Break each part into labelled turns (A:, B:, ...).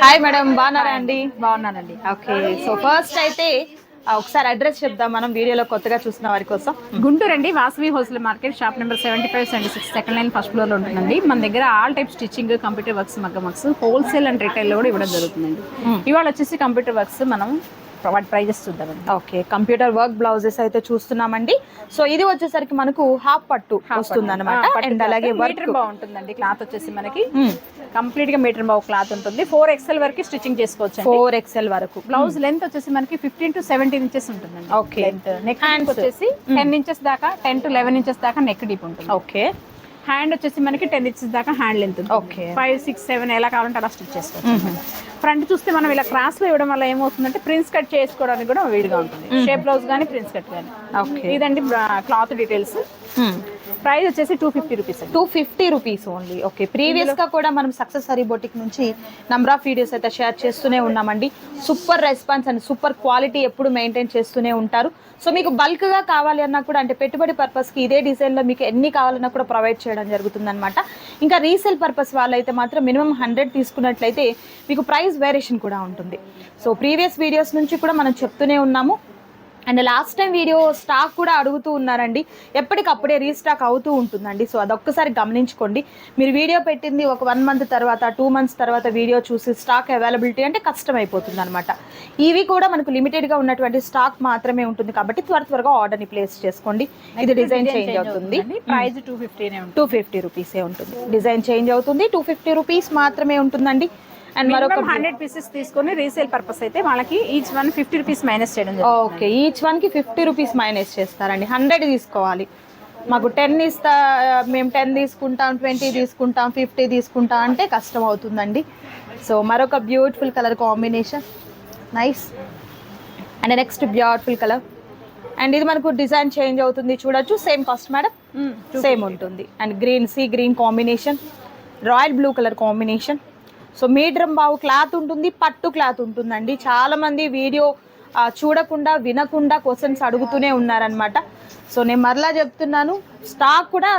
A: Hi madam, బాగున్నారా అండి?
B: బాగున్నానండి.
A: ఓకే, సో ఫస్ట్ అయితే ఒకసారి అడ్రస్ చెప్దాం మనం వీడియోలో కొత్తగా చూసిన వారి కోసం.
B: గుంటూరు అండి, Vasavi wholesale market, shop number 75-76, second line, first floor లో ఉంటుందండి. మన దగ్గర all type stitching, computer works, మగ్గం వర్క్స్, హోల్సేల్ అండ్ రిటైల్ లో కూడా ఇవ్వడం జరుగుతుందండి. ఇవాళ వచ్చేసి కంప్యూటర్ వర్క్స్ మనం వాటి ప్రైజెస్ చూద్దామండి.
A: ఓకే, కంప్యూటర్ వర్క్ బ్లౌజెస్ అయితే చూస్తున్నామండి. సో ఇది వచ్చేసరికి మనకు హాఫ్ పట్టు వస్తుంది అనమాట. అండ్ అలాగే
B: మీటర్ బాగుంటుందండి. క్లాత్ వచ్చేసి మనకి కంప్లీట్ గా మీటర్ బాగు క్లాత్ ఉంటుంది. 4XL వరకు స్టిచ్చింగ్ చేసుకోవచ్చు.
A: 4XL వరకు.
B: బ్లౌజ్ లెంత్ వచ్చేసి మనకి 15 to 17 ఇంచెస్ ఉంటుందండి.
A: ఓకే,
B: నెక్ హ్యాండ్స్ వచ్చేసి 10 ఇంచెస్ దాకా, 10 to 11 ఇంచెస్ దాకా నెక్ డీప్ ఉంటుంది.
A: ఓకే,
B: హ్యాండ్ వచ్చేసి మనకి 10 ఇంచెస్ దాకా హ్యాండ్ లెంత్.
A: ఓకే,
B: 5, 6, 7 ఎలా కావాలంటే అలా స్టిచ్ చేసుకోవచ్చు. ఫ్రంట్ చూస్తే మనం ఇలా క్రాస్ లో ఇవ్వడం వల్ల ఏమవుతుందంటే ప్రిన్స్ కట్ చేసుకోవడానికి కూడా వీలుగా ఉంటుంది. షేప్ బ్లౌజ్ కానీ ప్రిన్స్ కట్ కానీ.
A: ఓకే,
B: ఇదండి క్లాత్ డీటెయిల్స్. ప్రైస్ వచ్చేసి 250 rupees.
A: 250 rupees only. Okay, previous గా కూడా మనం సక్సెస్ హరీ బొటిక్ నుంచి నంబర్ ఆఫ్ వీడియోస్ అయితే షేర్ చేస్తూనే ఉన్నామండి. Super response and super quality ఎప్పుడు మెయింటైన్ చేస్తూనే ఉంటారు. సో మీకు బల్క్ గా కావాలి అన్నా కూడా, అంటే పెట్టుబడి పర్పస్ కి ఇదే డిజైన్ లో మీకు ఎన్ని కావాలన్నా కూడా ప్రొవైడ్ చేయడం జరుగుతుంది అనమాట. ఇంకా రీసేల్ పర్పస్ వాళ్ళైతే మాత్రం మినిమం 100 తీసుకున్నట్లయితే మీకు ప్రైస్ వేరియేషన్ కూడా ఉంటుంది. సో ప్రీవియస్ వీడియోస్ నుంచి కూడా మనం చెప్తూనే ఉన్నాము. And last time video stock కూడా అడుగుతూ ఉన్నారండి. ఎప్పటికప్పుడే రీస్టాక్ అవుతూ ఉంటుందండి. సో అదొక్కసారి గమనించుకోండి. మీరు వీడియో పెట్టింది ఒక 1 month తర్వాత, 2 months తర్వాత వీడియో చూసి స్టాక్ అవైలబిలిటీ అంటే కష్టం అయిపోతుంది అనమాట. ఇవి కూడా మనకు లిమిటెడ్గా ఉన్నటువంటి స్టాక్ మాత్రమే ఉంటుంది కాబట్టి త్వరగా ఆర్డర్ని ప్లేస్ చేసుకోండి. ఇది డిజైన్ చేంజ్ అవుతుంది.
B: ప్రైస్ 250
A: రూపీసే ఉంటుంది. డిజైన్ చేంజ్ అవుతుంది. 250 రూపీస్ మాత్రమే ఉంటుందండి.
B: అండ్ మరొక 100 పీసెస్ తీసుకొని రీసేల్ పర్పస్ అయితే వాళ్ళకి ఈచ్ వన్ 50 రూపీస్ మైనస్ చేయడం.
A: ఓకే, ఈచ్ వన్కి 50 రూపీస్ మైనస్ చేస్తారండి. 100 తీసుకోవాలి. మాకు 10 ఇస్తా, మేము 10 తీసుకుంటాం, 20 తీసుకుంటాం, 50 తీసుకుంటాం అంటే కష్టం అవుతుందండి. సో మరొక beautiful colour combination, nice. And next beautiful colour. And ఇది మనకు డిజైన్ చేంజ్ అవుతుంది, చూడొచ్చు. సేమ్ కాస్ట్ మేడం, సేమ్ ఉంటుంది. And green, see green combination, royal blue colour combination. So medium బావు క్లాత్ ఉంటుంది, పట్టు క్లాత్ ఉంటుందండి. చాలామంది వీడియో చూడకుండా వినకుండా క్వశ్చన్స్ అడుగుతూనే ఉన్నారనమాట. సో నేను మరలా చెప్తున్నాను, స్టాక్ కూడా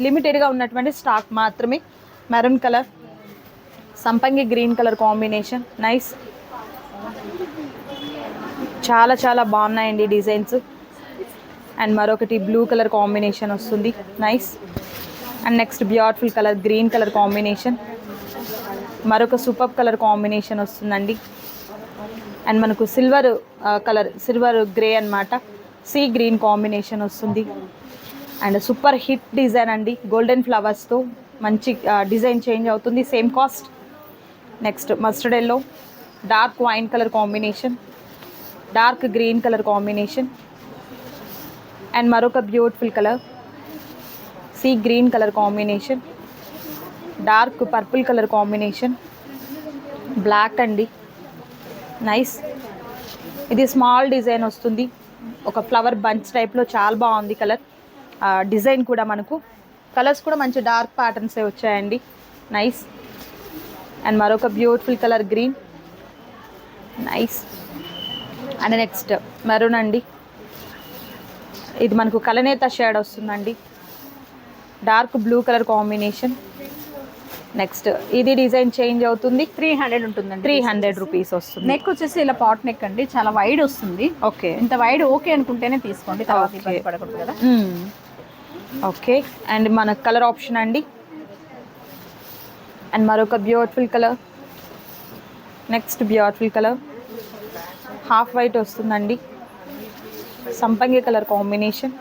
A: లిమిటెడ్గా ఉన్నటువంటి స్టాక్ మాత్రమే. మెరూన్ కలర్, సంపంగి గ్రీన్ కలర్ కాంబినేషన్, నైస్. చాలా బాగున్నాయండి డిజైన్స్. అండ్ మరొకటి బ్లూ కలర్ కాంబినేషన్ వస్తుంది, nice. And next beautiful colour green colour combination, మరొక సూపర్ కలర్ కాంబినేషన్ వస్తుందండి. అండ్ మనకు సిల్వర్ గ్రే అన్నమాట, సీ గ్రీన్ కాంబినేషన్ వస్తుంది. అండ్ సూపర్ హిట్ డిజైన్ అండి, గోల్డెన్ ఫ్లవర్స్తో మంచి డిజైన్ చేంజ్ అవుతుంది. Same cost. Next mustard yellow, dark wine colour combination, dark green colour combination. And మరొక beautiful colour, sea green colour combination, dark purple colour combination, black అండి, nice. ఇది small design వస్తుంది, ఒక flower bunch టైప్లో. చాలా బాగుంది colour design కూడా. మనకు కలర్స్ కూడా మంచి డార్క్ ప్యాటర్న్సే వచ్చాయండి, నైస్. అండ్ మరొక beautiful colour green, nice. And next maroon అండి, ఇది మనకు కలనేత షేడ్ వస్తుందండి, dark blue colour combination. Next ఇది డిజైన్ చేంజ్ అవుతుంది,
B: 300 ఉంటుందండి.
A: 300 రూపీస్ వస్తుంది.
B: నెక్ వచ్చేసి ఇలా పాట్ నెక్ అండి, చాలా వైడ్ వస్తుంది.
A: ఓకే,
B: ఇంత వైడ్ ఓకే అనుకుంటేనే తీసుకోండి, తర్వాత ఇబ్బంది పడకూడదు కదా.
A: ఓకే, అండ్ మన కలర్ ఆప్షన్ అండి. అండ్ మరొక beautiful colour, next beautiful colour, half white వస్తుందండి, సంపంగి colour combination,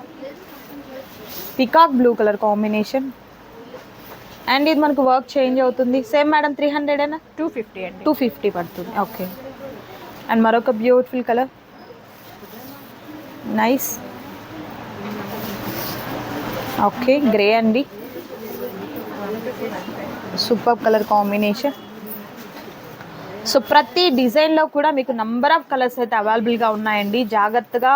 A: peacock blue colour combination. And ఇది మనకు వర్క్ చేంజ్ అవుతుంది. సేమ్ మేడం 300 అయినా
B: 250 అండి,
A: 250 పడుతుంది. ఓకే, అండ్ మరొక beautiful colour, nice. Okay, grey అండి, సూపర్ కలర్ కాంబినేషన్. సో ప్రతి డిజైన్లో కూడా మీకు నంబర్ ఆఫ్ కలర్స్ అయితే అవైలబుల్గా ఉన్నాయండి. జాగ్రత్తగా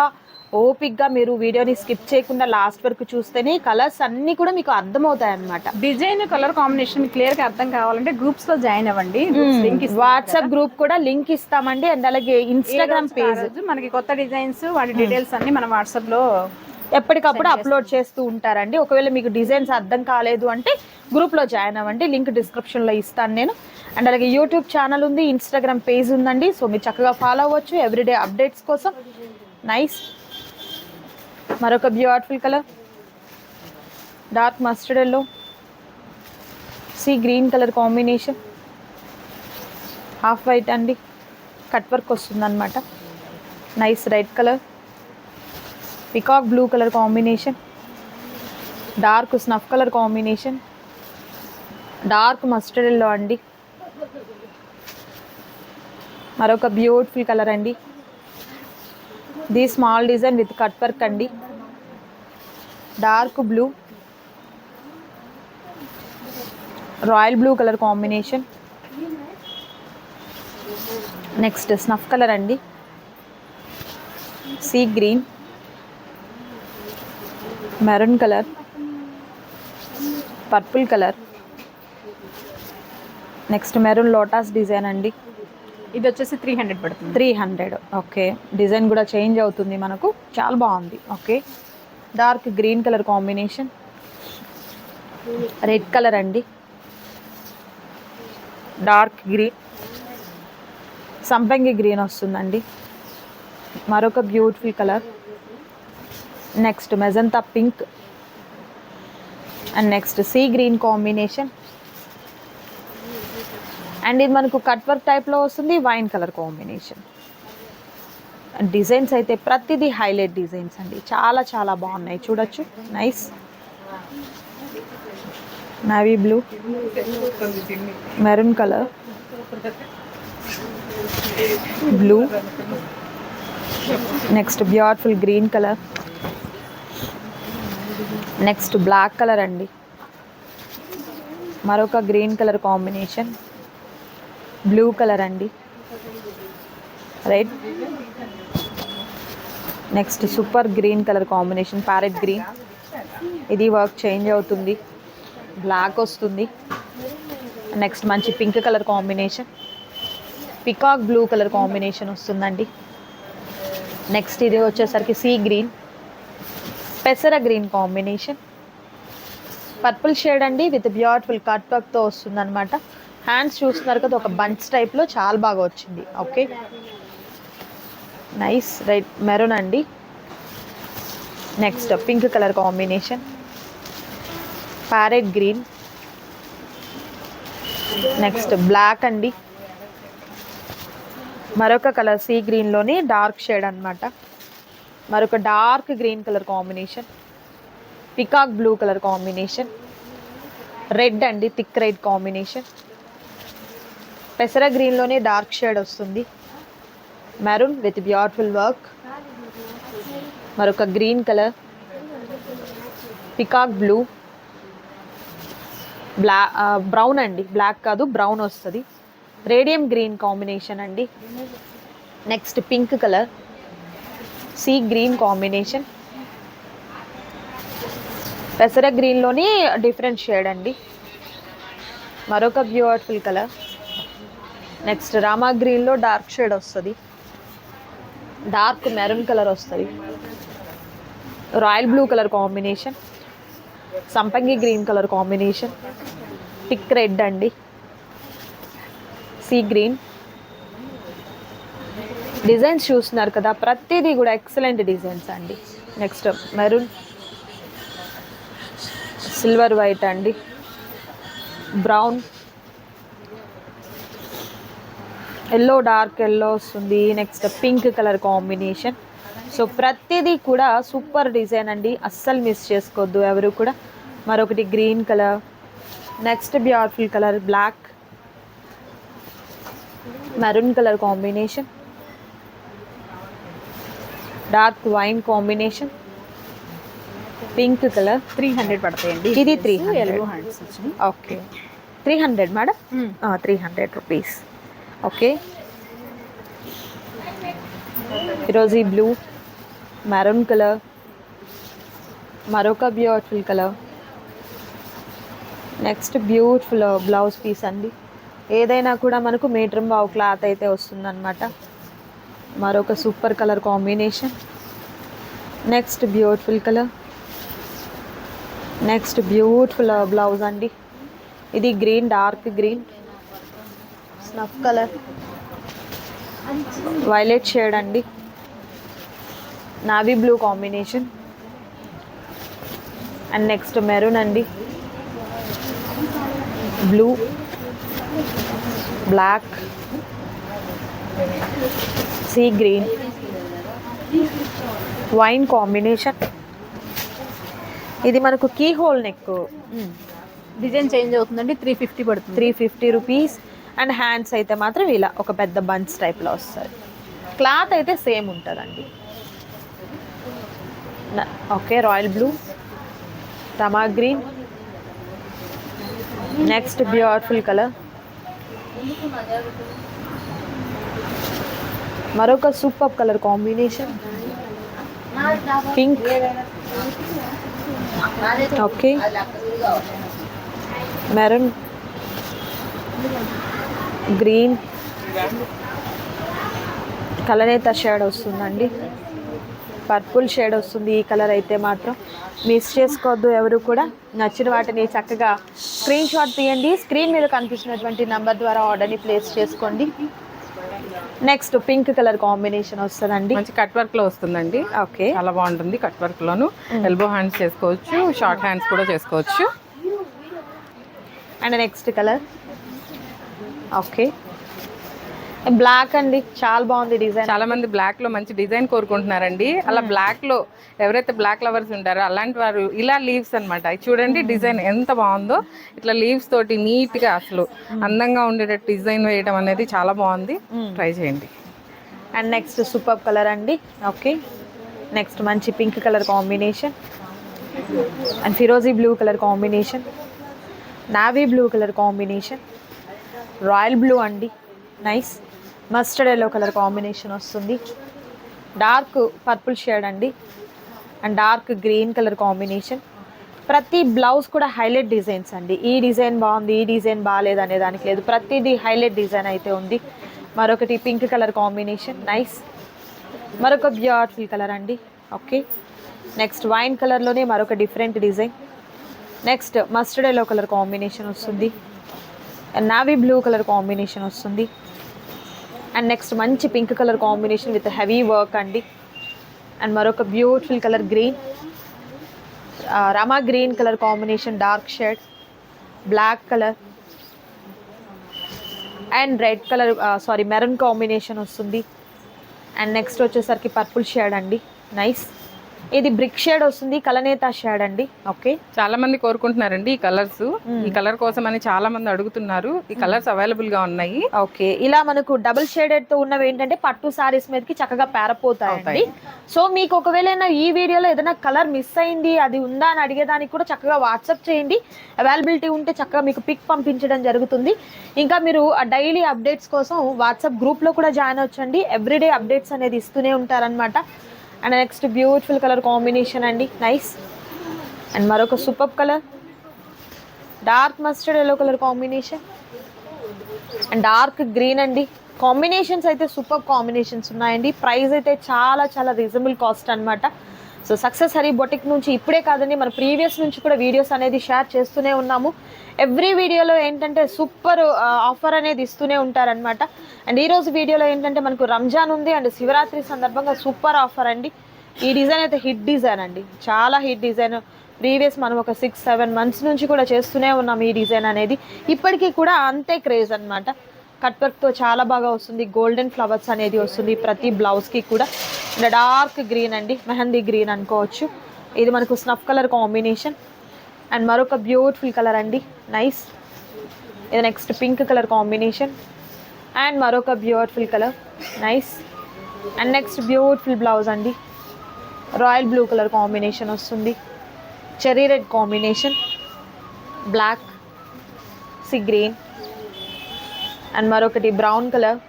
A: ఓపిక్గా మీరు వీడియోని స్కిప్ చేయకుండా లాస్ట్ వరకు చూస్తేనే కలర్స్ అన్నీ కూడా మీకు అర్థమవుతాయి అన్నమాట.
B: డిజైన్ కలర్ కాంబినేషన్ క్లియర్గా అర్థం కావాలంటే గ్రూప్స్లో జాయిన్ అవ్వండి.
A: వాట్సాప్ గ్రూప్ కూడా లింక్ ఇస్తామండి. అండ్ అలాగే ఇన్స్టాగ్రామ్ పేజ్,
B: మనకి కొత్త డిజైన్స్ వాటి డీటెయిల్స్ అన్ని మనం వాట్సాప్లో
A: ఎప్పటికప్పుడు అప్లోడ్ చేస్తూ ఉంటారండి. ఒకవేళ మీకు డిజైన్స్ అర్థం కాలేదు అంటే గ్రూప్లో జాయిన్ అవ్వండి, లింక్ డిస్క్రిప్షన్లో ఇస్తాను నేను. అండ్ అలాగే యూట్యూబ్ ఛానల్ ఉంది, ఇన్స్టాగ్రామ్ పేజ్ ఉందండి. సో మీరు చక్కగా ఫాలో అవ్వచ్చు ఎవ్రీడే అప్డేట్స్ కోసం. నైస్. మరొక beautiful colour dark mustard yellow, sea green colour combination, half white అండి, కట్ వర్క్ వస్తుందన్నమాట. Nice red colour, peacock blue colour combination, dark snuff colour combination, dark mustard yellow అండి. మరొక beautiful colour అండి, the small design with cut work అండి, dark blue, royal blue colour combination. Next snuff colour అండి, sea green, maroon colour, purple colour, next maroon lotus design అండి.
B: ఇది వచ్చేసి 300 పడుతుంది.
A: 300. Okay, design కూడా చేంజ్ అవుతుంది మనకు, చాలా బాగుంది. Okay, dark green colour combination, red colour అండి, డార్క్ గ్రీన్, సంపంగి గ్రీన్ వస్తుందండి. మరొక beautiful colour, next magenta pink, and next see green combination. And ఇది మనకు కట్ వర్క్ టైప్లో వస్తుంది, వైన్ కలర్ కాంబినేషన్. డిజైన్స్ అయితే ప్రతిదీ హైలైట్ డిజైన్స్ అండి, చాలా చాలా బాగున్నాయి, చూడొచ్చు. Nice. Navy blue, maroon colour, blue, next beautiful green colour, next black colour అండి, మరొక green colour combination, blue colour అండి, red, next super green colour combination, parrot green. ఇది వర్క్ చేంజ్ అవుతుంది, బ్లాక్ వస్తుంది. నెక్స్ట్ మంచి pink colour combination, peacock blue colour combination వస్తుందండి. Next ఇది వచ్చేసరికి సీ గ్రీన్, పెసర గ్రీన్ కాంబినేషన్, పర్పుల్ షేడ్ అండి విత్ బ్యూటిఫుల్ కట్ వర్క్తో వస్తుందన్నమాట. హ్యాండ్స్ చూస్తున్నారు కదా, ఒక బంచ్ టైప్లో చాలా బాగా వచ్చింది. Okay, nice. రెడ్ మెరూన్ అండి, next pink colour combination, parrot green, next black అండి, మరొక కలర్ సీ గ్రీన్లోని డార్క్ షేడ్ అనమాట, మరొక dark green colour combination, peacock blue colour combination, red అండి, థిక్ రెడ్ కాంబినేషన్, పెసర గ్రీన్లోనే డార్క్ షేడ్ వస్తుంది, మెరూన్ విత్ బ్యూటిఫుల్ వర్క్, మరొక green colour, peacock blue, brown అండి, బ్లాక్ కాదు బ్రౌన్ వస్తుంది, రేడియం గ్రీన్ కాంబినేషన్ అండి. Next pink colour, sea green combination, పెసర గ్రీన్లోని డిఫరెంట్ షేడ్ అండి, మరొక బ్యూటిఫుల్ కలర్. నెక్స్ట్ రామా గ్రీన్లో డార్క్ షేడ్ వస్తుంది, డార్క్ మెరూన్ కలర్ వస్తుంది, రాయల్ బ్లూ కలర్ కాంబినేషన్, సంపంగి green colour combination, thick red అండి, సీ గ్రీన్. డిజైన్స్ చూస్తున్నారు కదా, ప్రతిదీ కూడా ఎక్సలెంట్ డిజైన్స్ అండి. నెక్స్ట్ మెరూన్, సిల్వర్ వైట్ అండి, బ్రౌన్, ఎల్లో, డార్క్ ఎల్లో వస్తుంది, next pink colour combination. So ప్రతిదీ కూడా సూపర్ డిజైన్ అండి, అస్సలు మిస్ చేసుకోవద్దు ఎవరు కూడా. మరొకటి green colour, next beautiful colour black, maroon colour combination, dark wine combination, pink colour.
B: 300 పడతాయండి.
A: ఇది 300.
B: ఎల్లో హ్యాండ్స్ వచ్చినాయి.
A: Okay, 300 madam. 300 రూపీస్. ఓకే, ఈరోజు ఈ బ్లూ, మెరూన్ కలర్, మరొక beautiful colour, next beautiful blouse piece అండి. ఏదైనా కూడా మనకు మీటర్ బావు క్లాత్ అయితే వస్తుందన్నమాట. మరొక super colour combination, next beautiful colour, next beautiful blouse అండి. ఇది green, dark green, snuff colour, violet shade అండి, navy blue combination. And next maroon అండి, blue, black, sea green, wine combination. ఇది మనకు keyhole neck,
B: design change అవుతుందండి. 350 పడుతుంది.
A: 350 rupees. And hands అయితే మాత్రం ఇలా ఒక పెద్ద బంచ్ టైప్లో వస్తుంది. క్లాత్ అయితే సేమ్ ఉంటుందండి. Okay, royal blue, Rama green, next beautiful colour, మరొక super colour combination, pink, okay, maroon, green, కలనేత షేడ్ వస్తుందండి, పర్పుల్ షేడ్ వస్తుంది. ఈ కలర్ అయితే మాత్రం మిస్ చేసుకోవద్దు ఎవరు కూడా. నచ్చిన వాటిని చక్కగా స్క్రీన్ షాట్ తీయండి. స్క్రీన్ మీద కనిపిస్తున్నటువంటి నెంబర్ ద్వారా ఆర్డర్ని ప్లేస్ చేసుకోండి. నెక్స్ట్ పింక్ కలర్ కాంబినేషన్ వస్తుందండి.
C: మంచి కట్ వర్క్ లో వస్తుందండి.
A: ఓకే,
C: చాలా బాగుంటుంది. కట్ వర్క్ లోను ఎల్బో హ్యాండ్స్ చేసుకోవచ్చు, షార్ట్ హ్యాండ్స్ కూడా చేసుకోవచ్చు.
A: And next colour okay, black అండి, చాలా బాగుంది డిజైన్.
C: చాలా మంది బ్లాక్ లో మంచి డిజైన్ కోరుకుంటున్నారండి. అలా బ్లాక్ లో ఎవరైతే బ్లాక్ లవర్స్ ఉంటారో అలాంటి వారు ఇలా లీవ్స్ అనమాట. చూడండి డిజైన్ ఎంత బాగుందో. ఇట్లా లీవ్స్ తోటి నీట్ గా అసలు అందంగా ఉండేటట్టు డిజైన్ వేయడం అనేది చాలా బాగుంది. ట్రై చేయండి.
A: అండ్ నెక్స్ట్ సూపర్ కలర్ అండి. ఓకే, నెక్స్ట్ మంచి పింక్ కలర్ కాంబినేషన్ అండ్ ఫిరోజీ blue colour combination, navy blue colour combination, royal blue అండి, nice. Mustard yellow colour combination వస్తుంది, డార్క్ పర్పుల్ షేడ్ అండి and dark green colour combination. ప్రతి blouse కూడా highlight designs అండి. ఈ design బాగుంది, ఈ డిజైన్ బాగాలేదు అనే దానికి లేదు, ప్రతిదీ హైలైట్ డిజైన్ అయితే ఉంది. మరొకటి పింక్ కలర్ కాంబినేషన్, నైస్. మరొక బ్యూటిఫుల్ కలర్ అండి. ఓకే, నెక్స్ట్ వైన్ కలర్లోనే మరొక different design. Next mustard yellow colour combination వస్తుంది and navy blue colour combination వస్తుంది. అండ్ నెక్స్ట్ మంచి pink colour combination with heavy work అండి. అండ్ మరొక beautiful colour green, Rama green colour combination, dark shade, black colour and red colour maroon combination వస్తుంది. And next వచ్చేసరికి purple shade అండి, nice. ఇది brick shade వస్తుంది, కలనేత shade అండి. Okay,
C: చాలా మంది కోరుకుంటున్నారండి ఈ కలర్స్. ఈ కలర్ కోసం అని చాలా మంది అడుగుతున్నారు. ఈ కలర్స్ అవైలబుల్ గా ఉన్నాయి.
A: ఓకే, ఇలా మనకు డబుల్ షేడెడ్ తో ఉన్నవి ఏంటంటే పట్టు సారీస్ మీదకి చక్కగా పేరపోతాయండి. సో మీకు ఒకవేళ ఈ వీడియోలో ఏదైనా కలర్ మిస్ అయింది, అది ఉందా అని అడిగేదానికి కూడా చక్కగా వాట్సాప్ చేయండి. అవైలబిలిటీ ఉంటే చక్కగా మీకు పిక్ పంపించడం జరుగుతుంది. ఇంకా మీరు డైలీ అప్డేట్స్ కోసం వాట్సాప్ గ్రూప్లో కూడా జాయిన్ అవ్వచ్చండి. ఎవ్రీడే అప్డేట్స్ అనేది ఇస్తూనే ఉంటారనమాట. And next beautiful colour combination అండి, నైస్. అండ్ మరొక super colour, dark mustard yellow colour combination and dark green అండి. కాంబినేషన్స్ అయితే సూపర్ కాంబినేషన్స్ ఉన్నాయండి. ప్రైస్ అయితే చాలా చాలా రీజనబుల్ కాస్ట్ అనమాట. సో సక్సెస్ హరీ బొటిక్ నుంచి ఇప్పుడే కాదండి, మన ప్రీవియస్ నుంచి కూడా వీడియోస్ అనేది షేర్ చేస్తూనే ఉన్నాము. ఎవ్రీ వీడియోలో ఏంటంటే సూపర్ ఆఫర్ అనేది ఇస్తూనే ఉంటారనమాట. అండ్ ఈరోజు వీడియోలో ఏంటంటే మనకు రంజాన్ ఉంది అండ్ శివరాత్రి సందర్భంగా సూపర్ ఆఫర్ అండి. ఈ డిజైన్ అయితే హిట్ డిజైన్ అండి, చాలా హిట్ డిజైన్. ప్రీవియస్ మనం ఒక 6-7 months నుంచి కూడా చేస్తూనే ఉన్నాం ఈ డిజైన్ అనేది. ఇప్పటికీ కూడా అంతే క్రేజ్ అనమాట. కట్ వర్క్తో చాలా బాగా వస్తుంది. గోల్డెన్ ఫ్లవర్స్ అనేది వస్తుంది ప్రతి బ్లౌజ్కి కూడా. డార్క్ గ్రీన్ అండి, మెహందీ గ్రీన్ అనుకోవచ్చు. ఇది మనకు స్నఫ్ కలర్ కాంబినేషన్ అండ్ మరొక బ్యూటిఫుల్ కలర్ అండి, నైస్. ఇది next pink colour combination and మరొక beautiful colour, nice. And next beautiful blouse అండి, రాయల్ బ్లూ కలర్ కాంబినేషన్ వస్తుంది, cherry red combination, black, sea green and మరొకటి బ్రౌన్ కలర్.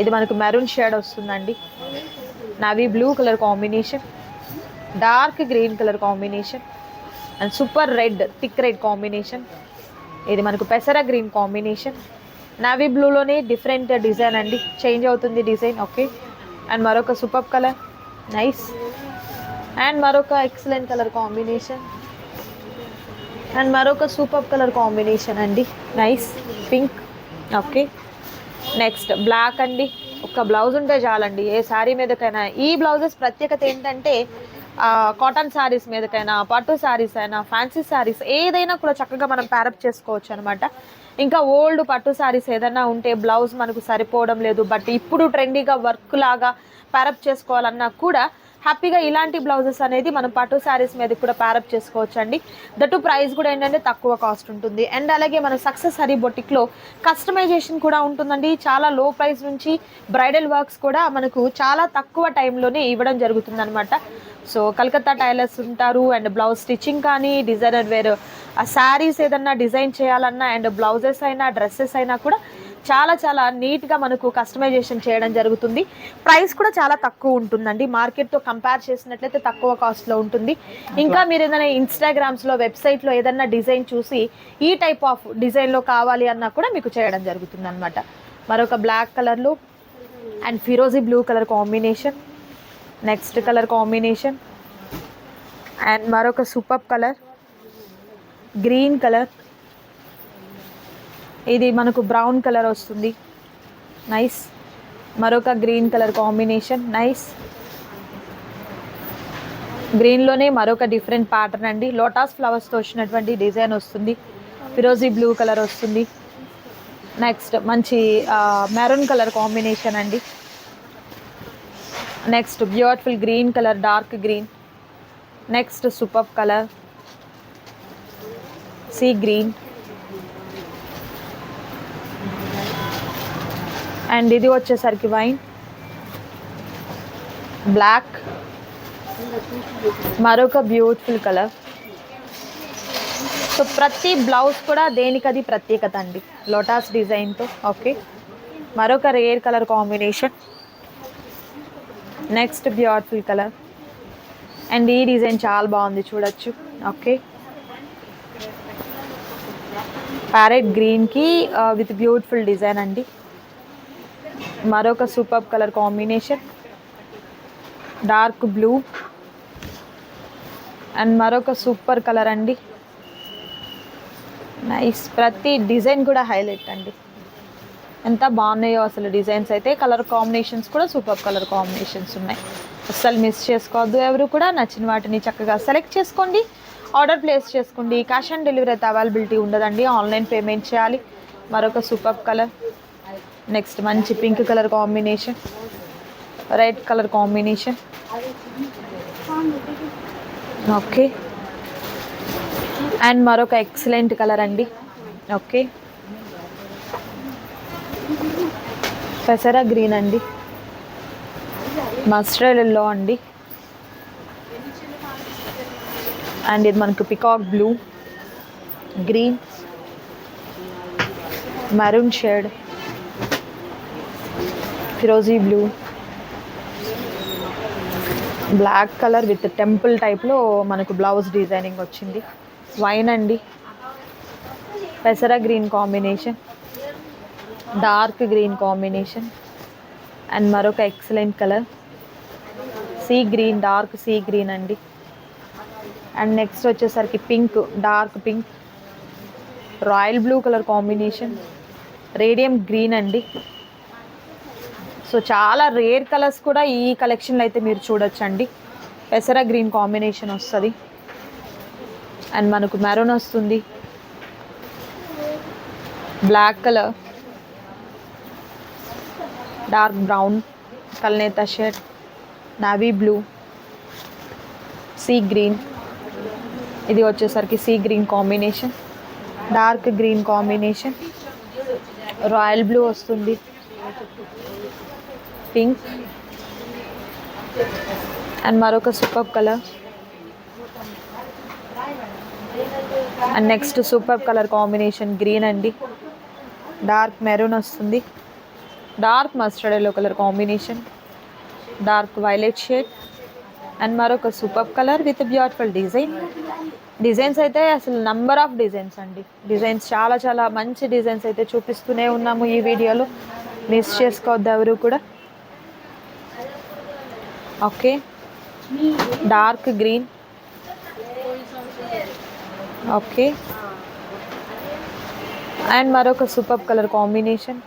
A: ఇది మనకు maroon shade వస్తుందండి, navy blue colour combination, dark green colour combination and super red, thick red combination. ఇది మనకు పెసర green combination. Navy బ్లూలోనే different design అండి, చేంజ్ అవుతుంది డిజైన్. ఓకే, అండ్ మరొక సూపర్ కలర్, నైస్. అండ్ మరొక ఎక్సలెంట్ కలర్ కాంబినేషన్, అండ్ మరొక super colour combination అండి. Nice pink. Okay, next black అండి. ఒక బ్లౌజ్ ఉంటే చాలండి ఏ శారీ మీదకైనా. ఈ బ్లౌజెస్ ప్రత్యేకత ఏంటంటే కాటన్ శారీస్ మీదకైనా, పట్టు శారీస్ అయినా, ఫ్యాన్సీ శారీస్ ఏదైనా కూడా చక్కగా మనం ప్యారప్ చేసుకోవచ్చు అనమాట. ఇంకా ఓల్డ్ పట్టు శారీస్ ఏదైనా ఉంటే బ్లౌజ్ మనకు సరిపోవడం లేదు, బట్ ఇప్పుడు ట్రెండీగా వర్క్ లాగా ప్యారప్ చేసుకోవాలన్నా కూడా హ్యాపీగా ఇలాంటి బ్లౌజెస్ అనేది మనం పట్టు శారీస్ మీద కూడా ప్యారప్ చేసుకోవచ్చు అండి. దట్టు ప్రైస్ కూడా ఏంటంటే తక్కువ కాస్ట్ ఉంటుంది. అండ్ అలాగే మన సక్సెస్ హరీ బొటిక్లో కస్టమైజేషన్ కూడా ఉంటుందండి. చాలా లో ప్రైస్ నుంచి బ్రైడల్ వర్క్స్ కూడా మనకు చాలా తక్కువ టైంలోనే ఇవ్వడం జరుగుతుంది అనమాట. సో కలకత్తా టైలర్స్ ఉంటారు. అండ్ బ్లౌజ్ స్టిచ్చింగ్ కానీ, డిజైనర్ వేర్ శారీస్ ఏదన్నా డిజైన్ చేయాలన్నా, అండ్ బ్లౌజెస్ అయినా, డ్రెస్సెస్ అయినా కూడా చాలా చాలా నీట్గా మనకు కస్టమైజేషన్ చేయడం జరుగుతుంది. ప్రైస్ కూడా చాలా తక్కువ ఉంటుందండి, మార్కెట్తో కంపేర్ చేసినట్లయితే తక్కువ కాస్ట్లో ఉంటుంది. ఇంకా మీరు ఏదైనా ఇన్స్టాగ్రామ్స్లో, వెబ్సైట్లో ఏదైనా డిజైన్ చూసి ఈ టైప్ ఆఫ్ డిజైన్లో కావాలి అన్నా కూడా మీకు చేయడం జరుగుతుంది అనమాట. మరొక బ్లాక్ కలర్లో అండ్ ఫిరోజీ blue colour combination, next colour combination and మరొక సూపర్ కలర్ గ్రీన్ కలర్. ఇది మనకు బ్రౌన్ కలర్ వస్తుంది. నైస్. మరొక గ్రీన్ కలర్ కాంబినేషన్. నైస్. గ్రీన్లోనే మరొక డిఫరెంట్ ప్యాటర్న్ అండి. లోటస్ ఫ్లవర్స్తో వచ్చినటువంటి డిజైన్ వస్తుంది. ఫిరోజీ బ్లూ కలర్ వస్తుంది. నెక్స్ట్ మంచి మెరూన్ కలర్ కాంబినేషన్ అండి. Next beautiful green colour, dark green. Next super colour sea green. And ఇది వచ్చేసరికి వైన్, బ్లాక్, మరొక బ్యూటిఫుల్ కలర్. సో ప్రతి బ్లౌజ్ కూడా దేనికది ప్రత్యేకత అండి, లోటస్ డిజైన్తో. ఓకే, మరొక rare colour combination. Next beautiful colour. And ఈ డిజైన్ చాలా బాగుంది, చూడొచ్చు. ఓకే, ప్యారెట్ గ్రీన్కి విత్ బ్యూటిఫుల్ డిజైన్ అండి. మరొక super colour combination, dark blue and మరొక సూపర్ కలర్ అండి. నైస్. ప్రతి డిజైన్ కూడా హైలైట్ అండి, ఎంత బాగున్నాయో అసలు డిజైన్స్ అయితే. కలర్ కాంబినేషన్స్ కూడా సూపర్ కలర్ కాంబినేషన్స్ ఉన్నాయి, అస్సలు మిస్ చేసుకోవద్దు ఎవరు కూడా. నచ్చిన వాటిని చక్కగా సెలెక్ట్ చేసుకోండి, ఆర్డర్ ప్లేస్ చేసుకోండి. క్యాష్ ఆన్ డెలివరీ అయితే అవైలబిలిటీ ఉండదండి, ఆన్లైన్ పేమెంట్ చేయాలి. మరొక సూపర్ కలర్. నెక్స్ట్ మంచి pink colour combination, red colour combination. Okay, and మరొక ఎక్సలెంట్ కలర్ అండి. ఓకే, పెసరా గ్రీన్ అండి, మస్టర్డ్ ఎల్లో అండి. అండ్ ఇది మనకు peacock blue, green, maroon shade, ఫిరోజీ blue, black colour with temple టైప్లో మనకు బ్లౌజ్ డిజైనింగ్ వచ్చింది. వైన్ అండి, పెసరా green combination, dark green combination and మరొక excellent colour sea green, dark sea green అండి. అండ్ నెక్స్ట్ వచ్చేసరికి pink, dark pink, royal blue colour combination, radium green అండి. So చాలా రేర్ కలర్స్ కూడా ఈ కలెక్షన్లో అయితే మీరు చూడొచ్చండి. పెసరా గ్రీన్ కాంబినేషన్ వస్తుంది అండ్ మనకు మెరూన్ వస్తుంది, బ్లాక్ కలర్, డార్క్ బ్రౌన్, కల్నేతా shade, navy blue, sea green. ఇది వచ్చేసరికి sea green combination, dark green combination, royal blue వస్తుంది, పింక్ అండ్ మరొక super colour. And next super colour combination green అండి, dark maroon వస్తుంది, dark mustard yellow colour combination, dark violet shade and మరొక super colour with beautiful design. Designs అయితే అసలు number of designs అండి, designs చాలా చాలా మంచి డిజైన్స్ అయితే చూపిస్తూనే ఉన్నాము ఈ వీడియోలో, మిస్ చేసుకోవద్దు ఎవరు కూడా. Okay, dark green, okay. And మరొక super colour combination.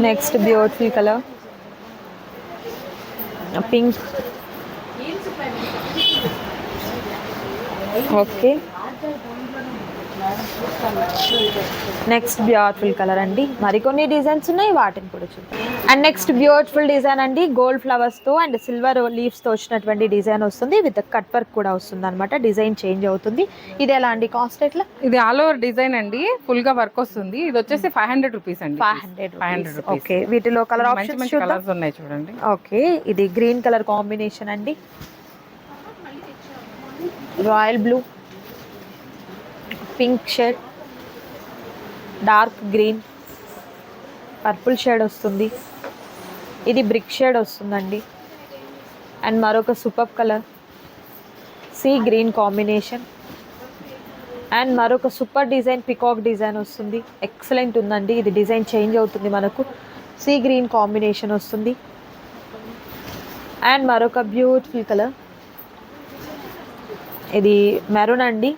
A: Next beautiful colour pink, okay. Next beautiful colour అండి. మరికొన్ని డిజైన్స్ ఉన్నాయి, వాటిని కూడా చూద్దాం. అండ్ నెక్స్ట్ బ్యూటిఫుల్ డిజైన్ అండి, గోల్డ్ ఫ్లవర్స్తో అండ్ సిల్వర్ లీవ్స్తో వచ్చినటువంటి డిజైన్ వస్తుంది. విత్ కట్ వర్క్ కూడా వస్తుంది అనమాట. డిజైన్ చేంజ్ అవుతుంది. ఇది ఎలా అండి, కాస్ట్ ఎట్లా?
C: ఇది ఆల్ ఓవర్ డిజైన్ అండి, ఫుల్ గా వర్క్ వస్తుంది. ఇది వచ్చేసి 500 రూపీస్ అండి.
A: 500 రూపీస్. ఓకే. వీటిలో కలర్ ఆప్షన్స్
C: మంచి కలర్స్ ఉన్నాయి చూడండి.
A: ఓకే. ఇది గ్రీన్ కలర్ కాంబినేషన్ అండి, royal blue, pink shade, dark green, purple shade వస్తుంది. ఇది బ్రిక్ షేడ్ వస్తుందండి. అండ్ మరొక super colour sea green combination. And మరొక సూపర్ డిజైన్ పికాక్ డిజైన్ వస్తుంది. ఎక్సలెంట్ ఉందండి. ఇది డిజైన్ చేంజ్ అవుతుంది మనకు. సీ గ్రీన్ కాంబినేషన్ వస్తుంది. అండ్ మరొక బ్యూటిఫుల్ కలర్, ఇది మెరూన్ అండి,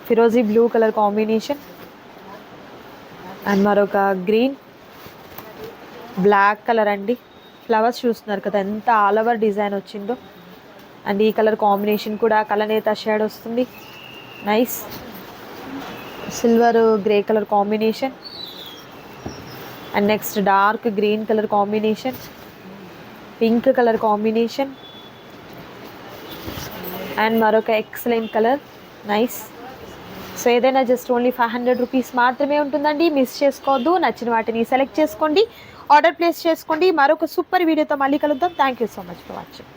A: ఫిరోజీ బ్లూ కలర్ కాంబినేషన్. అండ్ మరొక గ్రీన్, బ్లాక్ కలర్ అండి. ఫ్లవర్స్ చూస్తున్నారు కదా ఎంత ఆల్ ఓవర్ డిజైన్ వచ్చిందో. అండ్ ఈ కలర్ కాంబినేషన్ కూడా కలనేత షేడ్ వస్తుంది. Nice. Silver grey colour combination. And next dark green colour combination, pink colour combination. And మరొక ఎక్సలెంట్ కలర్. నైస్. సో ఏదైనా జస్ట్ ఓన్లీ 500 రూపీస్ మాత్రమే ఉంటుందండి. మిస్ చేసుకోవద్దు. నచ్చిన వాటిని సెలెక్ట్ చేసుకోండి, ఆర్డర్ ప్లేస్ చేసుకోండి. మరొక సూపర్ వీడియోతో మళ్ళీ కలుద్దాం. Thank you so much for watching.